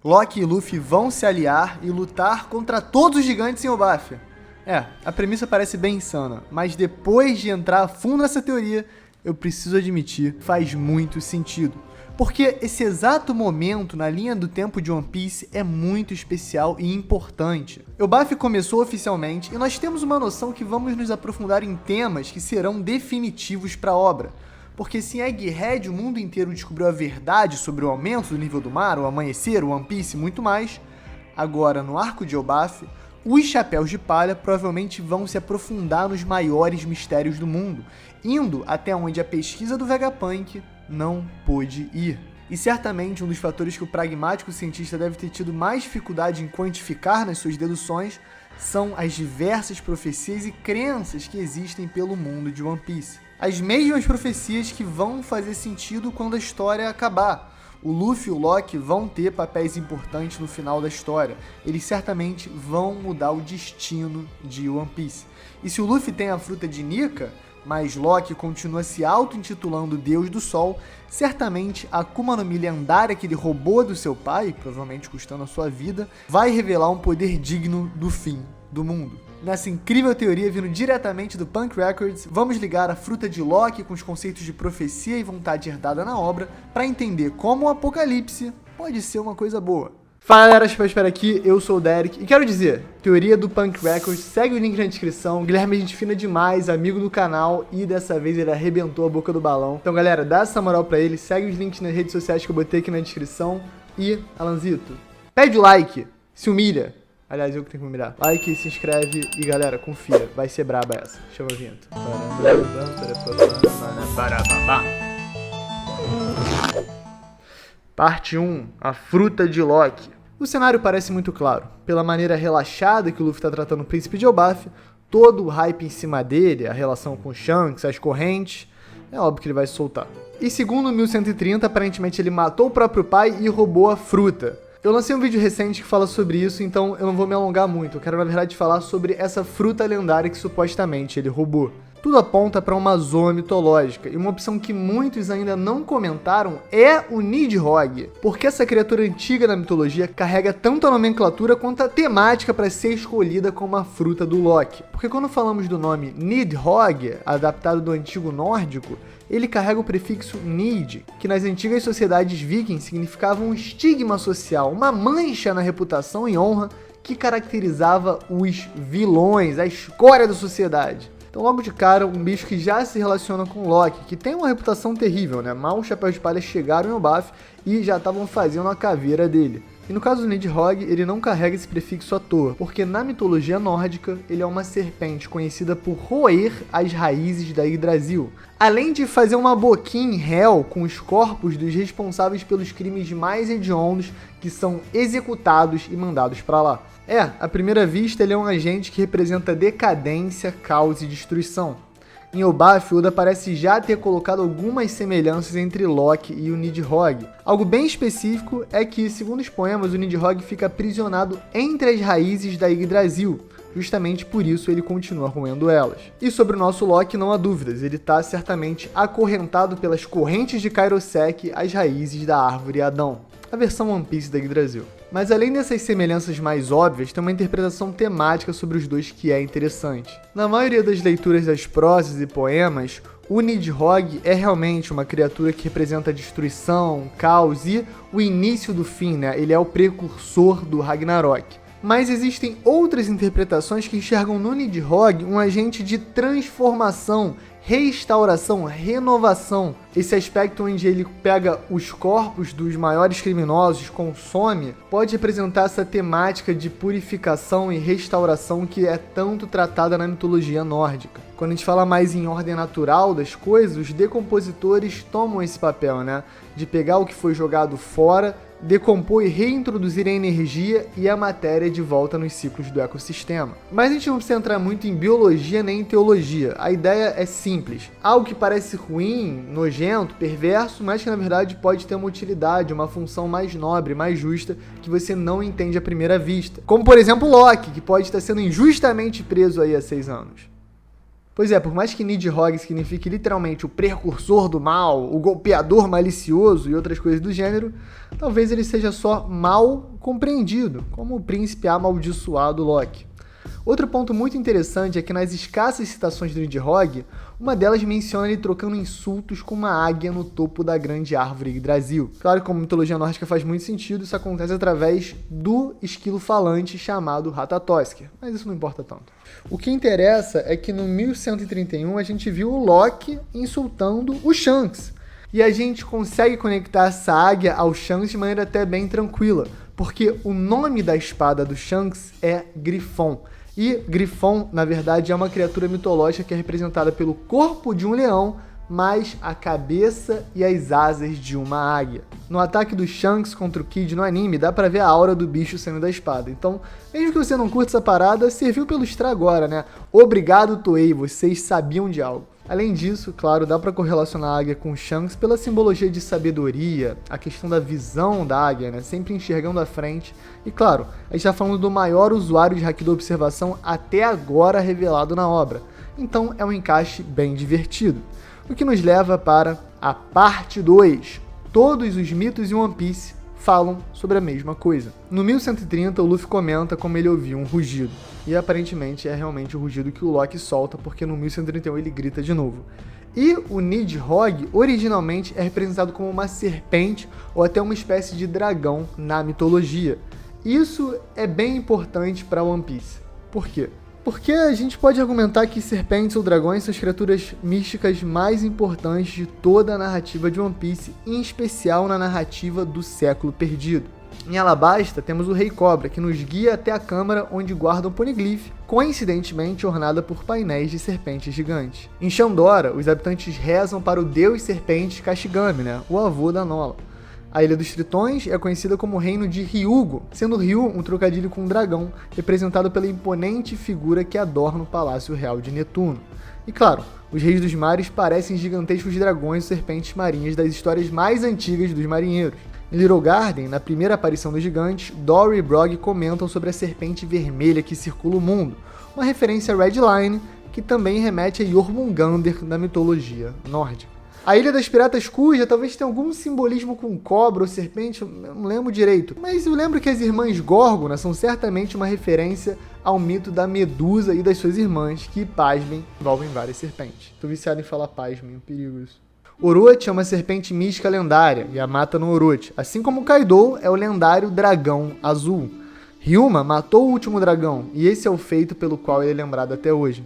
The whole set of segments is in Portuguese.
Loki e Luffy vão se aliar e lutar contra todos os gigantes em Elbaf. A premissa parece bem insana, mas depois de entrar a fundo nessa teoria, eu preciso admitir, faz muito sentido. Porque esse exato momento na linha do tempo de One Piece é muito especial e importante. Elbaf começou oficialmente e nós temos uma noção que vamos nos aprofundar em temas que serão definitivos para a obra. Porque se em Egghead o mundo inteiro descobriu a verdade sobre o aumento do nível do mar, o amanhecer, o One Piece e muito mais, agora no arco de Elbaf, os Chapéus de Palha provavelmente vão se aprofundar nos maiores mistérios do mundo, indo até onde a pesquisa do Vegapunk não pôde ir. E certamente um dos fatores que o pragmático cientista deve ter tido mais dificuldade em quantificar nas suas deduções são as diversas profecias e crenças que existem pelo mundo de One Piece. As mesmas profecias que vão fazer sentido quando a história acabar. O Luffy e o Loki vão ter papéis importantes no final da história. Eles certamente vão mudar o destino de One Piece. E se o Luffy tem a fruta de Nika, mas Loki continua se auto-intitulando Deus do Sol, certamente a Akuma no Mi lendária que ele roubou do seu pai, provavelmente custando a sua vida, vai revelar um poder digno do fim do mundo. Nessa incrível teoria vindo diretamente do Punk Records, vamos ligar a fruta de Loki com os conceitos de profecia e vontade herdada na obra para entender como o apocalipse pode ser uma coisa boa. Fala galera, espero aqui, eu sou o Derek e quero dizer, teoria do Punk Records, segue o link na descrição, Guilherme é gente fina demais, amigo do canal e dessa vez ele arrebentou a boca do balão. Então galera, dá essa moral pra ele, segue os links nas redes sociais que eu botei aqui na descrição e, Alanzito, pede o like, se humilha. Aliás, eu que tenho que me humilhar. Like, se inscreve e galera, confia. Vai ser braba essa. Chama a vinheta. Parte 1. A fruta de Loki. O cenário parece muito claro. Pela maneira relaxada que o Luffy está tratando o príncipe de Elbaf, todo o hype em cima dele, a relação com o Shanks, as correntes, é óbvio que ele vai se soltar. E segundo 1130, aparentemente ele matou o próprio pai e roubou a fruta. Eu lancei um vídeo recente que fala sobre isso, então eu não vou me alongar muito. Eu quero, na verdade, falar sobre essa fruta lendária que supostamente ele roubou. Tudo aponta para uma zoa mitológica, e uma opção que muitos ainda não comentaram é o Nidhogg, porque essa criatura antiga da mitologia carrega tanto a nomenclatura quanto a temática para ser escolhida como a fruta do Loki. Porque quando falamos do nome Nidhogg, adaptado do antigo nórdico, ele carrega o prefixo Nid, que nas antigas sociedades vikings significava um estigma social, uma mancha na reputação e honra que caracterizava os vilões, a escória da sociedade. Então logo de cara, um bicho que já se relaciona com Loki, que tem uma reputação terrível, né? Mal os Chapéus de Palha chegaram em Elbaf e já estavam fazendo a caveira dele. E no caso do Nidhogg, ele não carrega esse prefixo à toa, porque na mitologia nórdica, ele é uma serpente conhecida por roer as raízes da Yggdrasil, além de fazer uma boquinha em Hell com os corpos dos responsáveis pelos crimes mais hediondos que são executados e mandados para lá. À primeira vista, ele é um agente que representa decadência, caos e destruição. Em Elbaf, Oda parece já ter colocado algumas semelhanças entre Loki e o Nidhogg. Algo bem específico é que, segundo os poemas, o Nidhogg fica aprisionado entre as raízes da Yggdrasil. Justamente por isso ele continua roendo elas. E sobre o nosso Loki não há dúvidas, ele está certamente acorrentado pelas correntes de Kairosek às raízes da árvore Adão, a versão One Piece da Yggdrasil. Mas além dessas semelhanças mais óbvias, tem uma interpretação temática sobre os dois que é interessante. Na maioria das leituras das prosas e poemas, o Nidhogg é realmente uma criatura que representa destruição, caos e o início do fim, né? Ele é o precursor do Ragnarok. Mas existem outras interpretações que enxergam no Nidhogg um agente de transformação, restauração, renovação. Esse aspecto onde ele pega os corpos dos maiores criminosos, consome, pode representar essa temática de purificação e restauração que é tanto tratada na mitologia nórdica. Quando a gente fala mais em ordem natural das coisas, os decompositores tomam esse papel, né? De pegar o que foi jogado fora, decompor e reintroduzir a energia e a matéria de volta nos ciclos do ecossistema. Mas a gente não precisa entrar muito em biologia nem em teologia. A ideia é simples. Algo que parece ruim, nojento, perverso, mas que na verdade pode ter uma utilidade, uma função mais nobre, mais justa, que você não entende à primeira vista. Como por exemplo Loki, que pode estar sendo injustamente preso aí há 6 anos. Pois é, por mais que Nidhogg signifique literalmente o precursor do mal, o golpeador malicioso e outras coisas do gênero, talvez ele seja só mal compreendido como o príncipe amaldiçoado Loki. Outro ponto muito interessante é que nas escassas citações do Nidhogg, uma delas menciona ele trocando insultos com uma águia no topo da grande árvore Yggdrasil. Claro que como mitologia nórdica faz muito sentido, isso acontece através do esquilo falante chamado Ratatoskr, mas isso não importa tanto. O que interessa é que no 1131 a gente viu o Loki insultando o Shanks, e a gente consegue conectar essa águia ao Shanks de maneira até bem tranquila, porque o nome da espada do Shanks é Griffon. E Griffon, na verdade, é uma criatura mitológica que é representada pelo corpo de um leão, mais a cabeça e as asas de uma águia. No ataque do Shanks contra o Kid no anime, dá pra ver a aura do bicho saindo da espada. Então, mesmo que você não curta essa parada, serviu pelo extra agora, né? Obrigado, Toei, vocês sabiam de algo. Além disso, claro, dá pra correlacionar a águia com o Shanks pela simbologia de sabedoria, a questão da visão da águia, né? Sempre enxergando à frente. E claro, a gente tá falando do maior usuário de Haki da observação até agora revelado na obra. Então é um encaixe bem divertido. O que nos leva para a parte 2. Todos os mitos em One Piece falam sobre a mesma coisa. No 1130, o Luffy comenta como ele ouviu um rugido. E aparentemente é realmente o rugido que o Loki solta, porque no 1131 ele grita de novo. E o Nidhogg originalmente é representado como uma serpente ou até uma espécie de dragão na mitologia. Isso é bem importante para One Piece. Por quê? Porque a gente pode argumentar que serpentes ou dragões são as criaturas místicas mais importantes de toda a narrativa de One Piece, em especial na narrativa do século perdido. Em Alabasta, temos o Rei Cobra, que nos guia até a câmara onde guarda um poneglyph, coincidentemente ornada por painéis de serpentes gigantes. Em Shandora, os habitantes rezam para o deus serpente Kashigami, o avô da Nola. A Ilha dos Tritões é conhecida como o reino de Ryugo, sendo Ryu um trocadilho com um dragão, representado pela imponente figura que adorna o Palácio Real de Netuno. E claro, os reis dos mares parecem gigantescos dragões e serpentes marinhas das histórias mais antigas dos marinheiros. Em Little Garden, na primeira aparição dos gigantes, Dory e Brog comentam sobre a serpente vermelha que circula o mundo, uma referência a Red Line, que também remete a Jormungandr da mitologia nórdica. A Ilha das Piratas Cuja talvez tenha algum simbolismo com cobra ou serpente, eu não lembro direito. Mas eu lembro que as irmãs Górgona são certamente uma referência ao mito da Medusa e das suas irmãs, que, pasmem, envolvem várias serpentes. Tô viciado em falar pasmem, é um perigo isso. Orochi é uma serpente mística lendária, Yamata no Orochi, assim como Kaido é o lendário dragão azul. Ryuma matou o último dragão, e esse é o feito pelo qual ele é lembrado até hoje.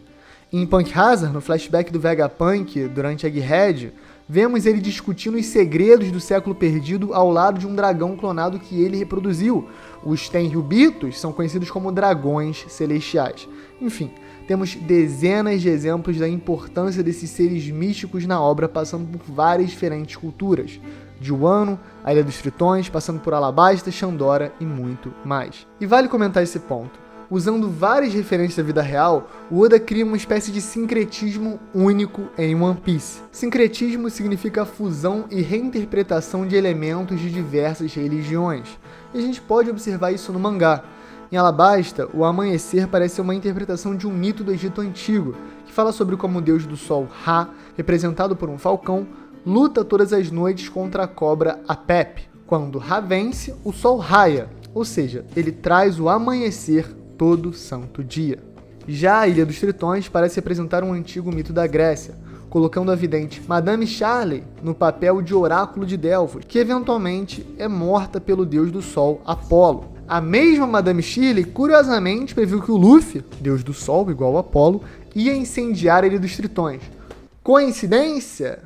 Em Punk Hazard, no flashback do Vegapunk, durante Egghead, vemos ele discutindo os segredos do século perdido ao lado de um dragão clonado que ele reproduziu. Os Tenryubitos são conhecidos como dragões celestiais. Enfim, temos dezenas de exemplos da importância desses seres místicos na obra, passando por várias diferentes culturas. De Wano, a Ilha dos Tritões, passando por Alabasta, Shandora e muito mais. E vale comentar esse ponto. Usando várias referências da vida real, o Oda cria uma espécie de sincretismo único em One Piece. Sincretismo significa a fusão e reinterpretação de elementos de diversas religiões. E a gente pode observar isso no mangá. Em Alabasta, o amanhecer parece ser uma interpretação de um mito do Egito Antigo, que fala sobre como o deus do sol Ra, representado por um falcão, luta todas as noites contra a cobra Apep. Quando Ra vence, o sol raia, ou seja, ele traz o amanhecer todo santo dia. Já a Ilha dos Tritões parece representar um antigo mito da Grécia, colocando a vidente Madame Charley no papel de oráculo de Delfos, que eventualmente é morta pelo deus do sol Apolo. A mesma Madame Shirley, curiosamente, previu que o Luffy, deus do sol igual ao Apolo, ia incendiar a Ilha dos Tritões. Coincidência?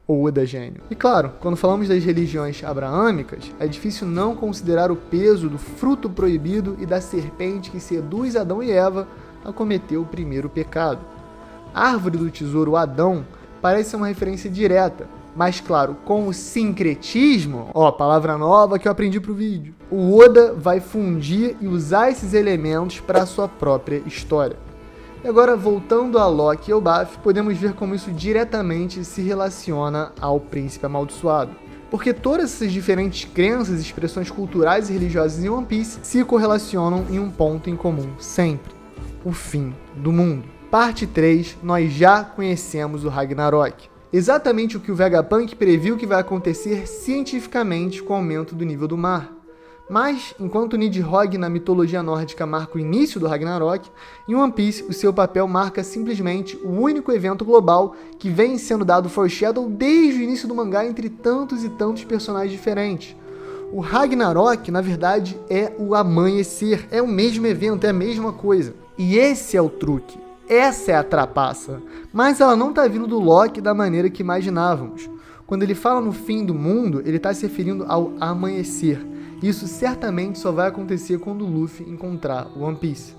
Ou Oda gênio? E claro, quando falamos das religiões abraâmicas, é difícil não considerar o peso do fruto proibido e da serpente que seduz Adão e Eva a cometer o primeiro pecado. A árvore do tesouro Adão parece ser uma referência direta, mas claro, com o sincretismo, palavra nova que eu aprendi pro vídeo, o Oda vai fundir e usar esses elementos para a sua própria história. E agora, voltando a Loki e ao Elbaf, podemos ver como isso diretamente se relaciona ao príncipe amaldiçoado. Porque todas essas diferentes crenças, expressões culturais e religiosas em One Piece se correlacionam em um ponto em comum sempre: o fim do mundo. Parte 3, nós já conhecemos o Ragnarok. Exatamente o que o Vegapunk previu que vai acontecer cientificamente com o aumento do nível do mar. Mas, enquanto Nidhogg na mitologia nórdica marca o início do Ragnarok, em One Piece o seu papel marca simplesmente o único evento global que vem sendo dado foreshadow desde o início do mangá entre tantos e tantos personagens diferentes. O Ragnarok, na verdade, é o amanhecer, é o mesmo evento, é a mesma coisa. E esse é o truque, essa é a trapaça. Mas ela não está vindo do Loki da maneira que imaginávamos. Quando ele fala no fim do mundo, ele está se referindo ao amanhecer. Isso certamente só vai acontecer quando o Luffy encontrar o One Piece.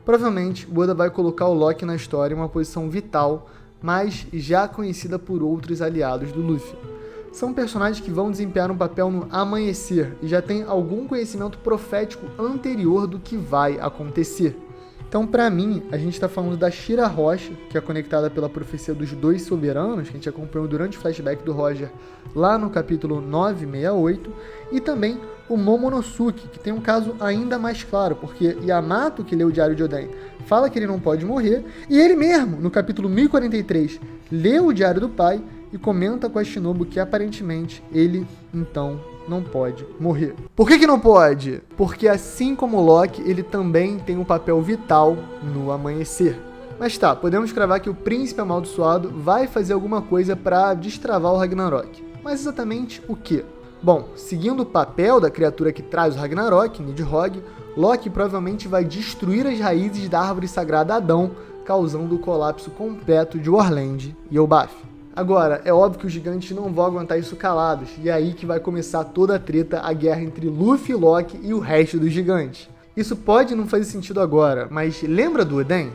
Provavelmente, o Oda vai colocar o Loki na história em uma posição vital, mas já conhecida por outros aliados do Luffy. São personagens que vão desempenhar um papel no amanhecer e já têm algum conhecimento profético anterior do que vai acontecer. Então, para mim, a gente está falando da Shira Rocha, que é conectada pela profecia dos dois soberanos, que a gente acompanhou durante o flashback do Roger lá no capítulo 968, e também o Momonosuke, que tem um caso ainda mais claro, porque Yamato, que lê o Diário de Oden, fala que ele não pode morrer, e ele mesmo, no capítulo 1043, lê o Diário do Pai e comenta com a Shinobu que aparentemente ele, então, não pode morrer. Por que não pode? Porque assim como o Loki, ele também tem um papel vital no amanhecer. Mas tá, podemos cravar que o príncipe amaldiçoado vai fazer alguma coisa para destravar o Ragnarok. Mas exatamente o quê? Bom, seguindo o papel da criatura que traz o Ragnarok, Nidhogg, Loki provavelmente vai destruir as raízes da árvore sagrada Adão, causando o colapso completo de Orland e Elbaf. Agora, é óbvio que os gigantes não vão aguentar isso calados, e é aí que vai começar toda a treta, a guerra entre Luffy, Loki e o resto dos gigantes. Isso pode não fazer sentido agora, mas lembra do Oden?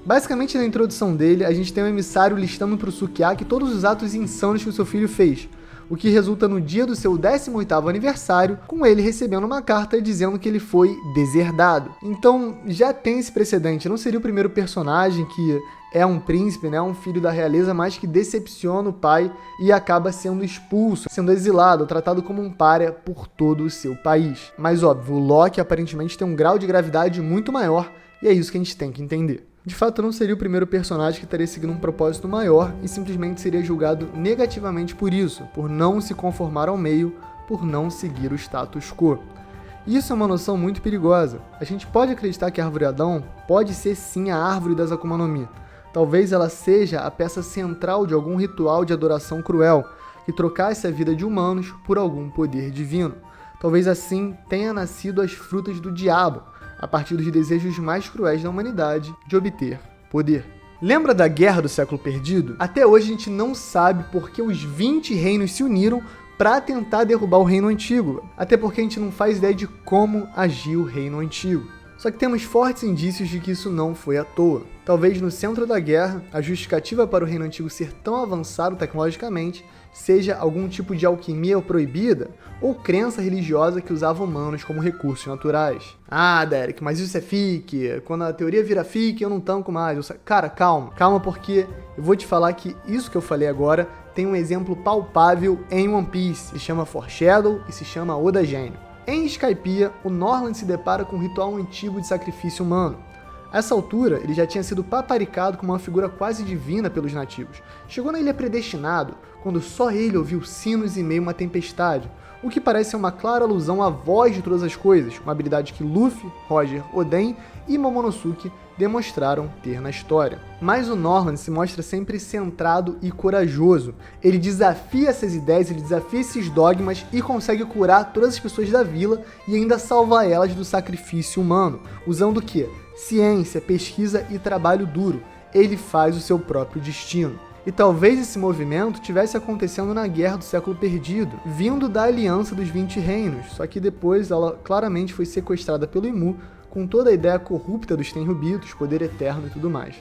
Basicamente, na introdução dele, a gente tem um emissário listando para o Sukiyaki todos os atos insanos que o seu filho fez, o que resulta no dia do seu 18º aniversário, com ele recebendo uma carta dizendo que ele foi deserdado. Então, já tem esse precedente, não seria o primeiro personagem que é um príncipe, né, um filho da realeza, mas que decepciona o pai e acaba sendo expulso, sendo exilado, tratado como um pária por todo o seu país. Mas óbvio, o Loki aparentemente tem um grau de gravidade muito maior, e é isso que a gente tem que entender. De fato, não seria o primeiro personagem que estaria seguindo um propósito maior e simplesmente seria julgado negativamente por isso, por não se conformar ao meio, por não seguir o status quo. Isso é uma noção muito perigosa. A gente pode acreditar que a Árvore Adão pode ser sim a árvore das Akuma no Mi. Talvez ela seja a peça central de algum ritual de adoração cruel, que trocasse a vida de humanos por algum poder divino. Talvez assim tenha nascido as frutas do diabo, a partir dos desejos mais cruéis da humanidade de obter poder. Lembra da Guerra do Século Perdido? Até hoje a gente não sabe por que os 20 reinos se uniram para tentar derrubar o Reino Antigo, até porque a gente não faz ideia de como agiu o Reino Antigo. Só que temos fortes indícios de que isso não foi à toa. Talvez no centro da guerra, a justificativa para o Reino Antigo ser tão avançado tecnologicamente seja algum tipo de alquimia proibida ou crença religiosa que usava humanos como recursos naturais. Ah, Derek, mas isso é fic. Quando a teoria vira fic, eu não tanco mais. Cara, calma. Calma, porque eu vou te falar que isso que eu falei agora tem um exemplo palpável em One Piece. Se chama Foreshadow e se chama Oda Gênio. Em Skypiea, o Norland se depara com um ritual antigo de sacrifício humano. A essa altura, ele já tinha sido paparicado como uma figura quase divina pelos nativos. Chegou na Ilha Predestinado, quando só ele ouviu sinos em meio a uma tempestade, o que parece ser uma clara alusão à voz de todas as coisas, uma habilidade que Luffy, Roger, Oden e Momonosuke demonstraram ter na história. Mas o Norland se mostra sempre centrado e corajoso. Ele desafia essas ideias, ele desafia esses dogmas e consegue curar todas as pessoas da vila e ainda salvar elas do sacrifício humano, usando o quê? Ciência, pesquisa e trabalho duro. Ele faz o seu próprio destino. E talvez esse movimento tivesse acontecendo na Guerra do Século Perdido, vindo da Aliança dos 20 Reinos, só que depois ela claramente foi sequestrada pelo Imu, com toda a ideia corrupta dos Tenryubitos, poder eterno e tudo mais.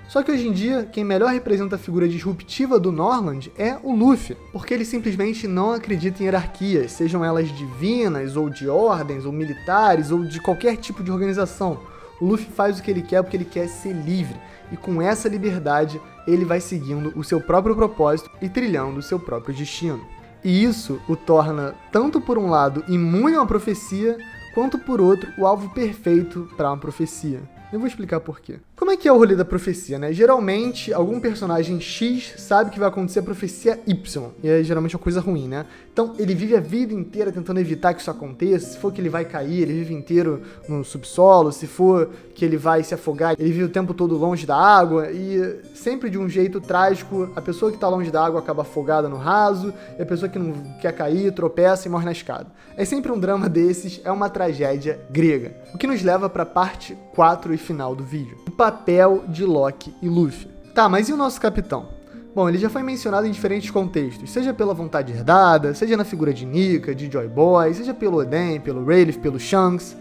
Só que hoje em dia, quem melhor representa a figura disruptiva do Norland é o Luffy, porque ele simplesmente não acredita em hierarquias, sejam elas divinas, ou de ordens, ou militares, ou de qualquer tipo de organização. O Luffy faz o que ele quer porque ele quer ser livre, e com essa liberdade ele vai seguindo o seu próprio propósito e trilhando o seu próprio destino. E isso o torna, tanto por um lado, imune a uma profecia, quanto por outro, o alvo perfeito para uma profecia. Eu vou explicar por quê. Como é que é o rolê da profecia, né? Geralmente, algum personagem X sabe que vai acontecer a profecia Y. E é geralmente uma coisa ruim, né? Então, ele vive a vida inteira tentando evitar que isso aconteça. Se for que ele vai cair, ele vive inteiro no subsolo. Se for que ele vai se afogar, ele vive o tempo todo longe da água. E sempre de um jeito trágico, a pessoa que tá longe da água acaba afogada no raso. E a pessoa que não quer cair, tropeça e morre na escada. É sempre um drama desses, é uma tragédia grega. O que nos leva pra parte 4 e final do vídeo. O papel de Loki e Luffy. Tá, mas e o nosso capitão? Bom, ele já foi mencionado em diferentes contextos, seja pela vontade herdada, seja na figura de Nika, de Joy Boy, seja pelo Oden, pelo Rayleigh, pelo Shanks.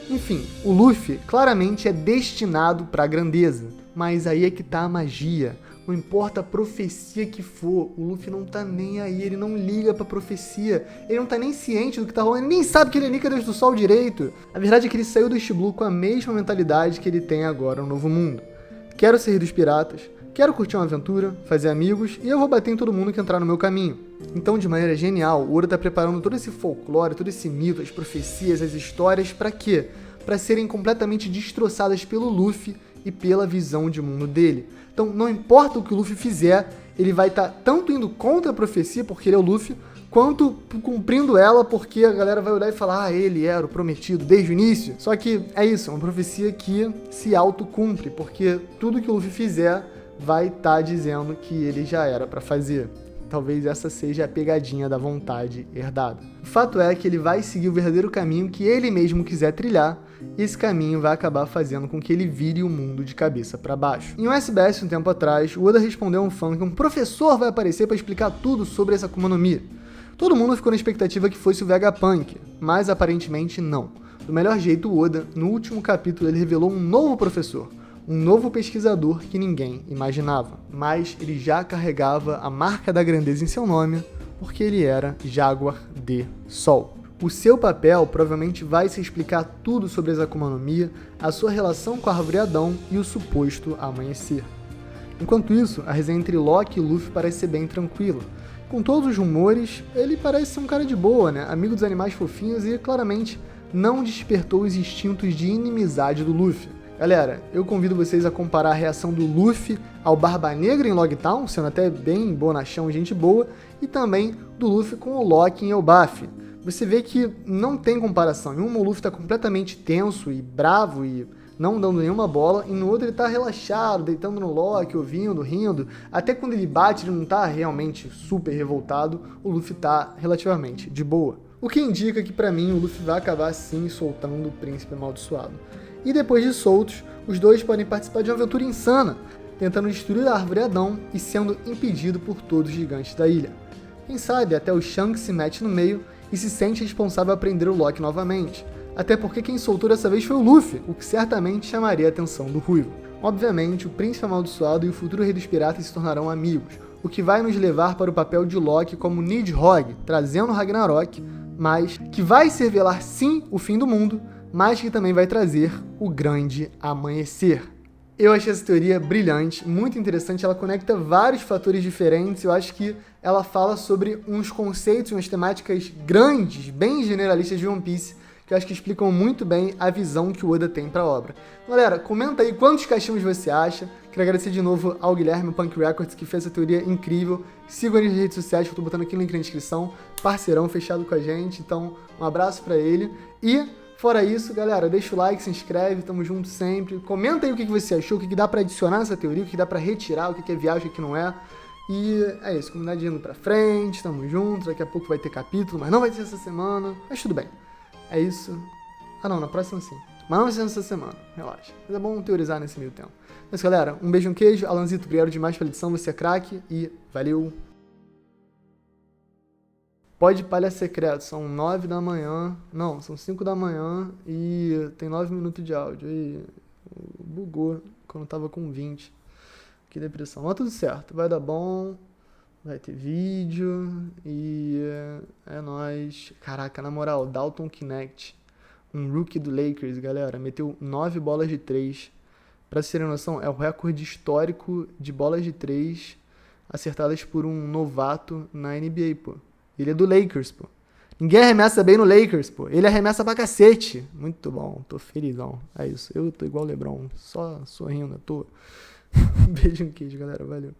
Enfim, o Luffy claramente é destinado pra grandeza, mas aí é que tá a magia. Não importa a profecia que for, o Luffy não tá nem aí, ele não liga pra profecia, ele não tá nem ciente do que tá rolando, ele nem sabe que ele é Nika Deus do Sol direito. A verdade é que ele saiu do East Blue com a mesma mentalidade que ele tem agora no Novo Mundo. Quero ser dos piratas, quero curtir uma aventura, fazer amigos e eu vou bater em todo mundo que entrar no meu caminho. Então, de maneira genial, o Oda tá preparando todo esse folclore, todo esse mito, as profecias, as histórias, pra quê? Pra serem completamente destroçadas pelo Luffy e pela visão de mundo dele. Então, não importa o que o Luffy fizer, ele vai estar tanto indo contra a profecia, porque ele é o Luffy, quanto cumprindo ela, porque a galera vai olhar e falar, ele era o prometido desde o início. Só que é isso, é uma profecia que se autocumpre, porque tudo que o Luffy fizer vai estar dizendo que ele já era para fazer. Talvez essa seja a pegadinha da vontade herdada. O fato é que ele vai seguir o verdadeiro caminho que ele mesmo quiser trilhar, e esse caminho vai acabar fazendo com que ele vire o mundo de cabeça para baixo. Em um SBS um tempo atrás, o Oda respondeu a um fã que um professor vai aparecer para explicar tudo sobre essa Akuma no Mi. Todo mundo ficou na expectativa que fosse o Vegapunk, mas aparentemente não. Do melhor jeito, o Oda, no último capítulo, ele revelou um novo professor, um novo pesquisador que ninguém imaginava, mas ele já carregava a marca da grandeza em seu nome, porque ele era Jaguar de Sol. O seu papel provavelmente vai se explicar tudo sobre as Akuma no Mi, a sua relação com a Árvore Adão e o suposto amanhecer. Enquanto isso, a resenha entre Loki e Luffy parece ser bem tranquila. Com todos os rumores, ele parece ser um cara de boa, né? Amigo dos animais fofinhos e, claramente, não despertou os instintos de inimizade do Luffy. Galera, eu convido vocês a comparar a reação do Luffy ao Barba Negra em Logtown, sendo até bem bonachão e gente boa, e também do Luffy com o Loki em Elbaf. Você vê que não tem comparação. Em um, o Luffy está completamente tenso e bravo e não dando nenhuma bola, e no outro ele tá relaxado, deitando no Loki, ouvindo, rindo. Até quando ele bate, ele não tá realmente super revoltado, o Luffy tá relativamente de boa. O que indica que pra mim o Luffy vai acabar sim soltando o Príncipe Amaldiçoado. E depois de soltos, os dois podem participar de uma aventura insana, tentando destruir a Árvore Adão e sendo impedido por todos os gigantes da ilha. Quem sabe até o Shanks se mete no meio e se sente responsável a prender o Loki novamente. Até porque quem soltou dessa vez foi o Luffy, o que certamente chamaria a atenção do Ruivo. Obviamente, o Príncipe Amaldiçoado e o futuro Rei dos Piratas se tornarão amigos, o que vai nos levar para o papel de Loki como Nidhogg, trazendo Ragnarok, mas que vai se revelar sim o fim do mundo, mas que também vai trazer o grande amanhecer. Eu achei essa teoria brilhante, muito interessante, ela conecta vários fatores diferentes, eu acho que ela fala sobre uns conceitos, umas temáticas grandes, bem generalistas de One Piece, que eu acho que explicam muito bem a visão que o Oda tem para a obra. Galera, comenta aí quantos caixões você acha. Quero agradecer de novo ao Guilherme Punk Records, que fez essa teoria incrível. Sigam ele nas redes sociais, que eu tô botando aqui no link na descrição. Parceirão fechado com a gente, então um abraço para ele. E, fora isso, galera, deixa o like, se inscreve, tamo junto sempre. Comenta aí o que você achou, o que dá para adicionar nessa teoria, o que dá para retirar, o que é viagem, o que não é. E é isso, comunidade indo pra frente, tamo junto, daqui a pouco vai ter capítulo, mas não vai ser essa semana, mas tudo bem. É isso. Ah não, na próxima sim. Mas não vai ser nessa semana, relaxa. Mas é bom teorizar nesse meio tempo. Mas galera, um beijo, um queijo. Alanzito, obrigado demais pela edição, você é craque e valeu. Pode palha secreto, são 9 da manhã. Não, são 5 da manhã e tem 9 minutos de áudio. E bugou quando tava com 20. Que depressão. Mas tudo certo, vai dar bom. Vai ter vídeo e é nóis. Caraca, na moral, Dalton Knecht, um rookie do Lakers, galera, meteu 9 bolas de 3. Pra vocês terem noção, é o recorde histórico de bolas de 3 acertadas por um novato na NBA, pô. Ele é do Lakers, pô. Ninguém arremessa bem no Lakers, pô. Ele arremessa pra cacete. Muito bom, tô felizão. É isso, eu tô igual o LeBron, só sorrindo à toa. Beijo no queijo, galera, valeu.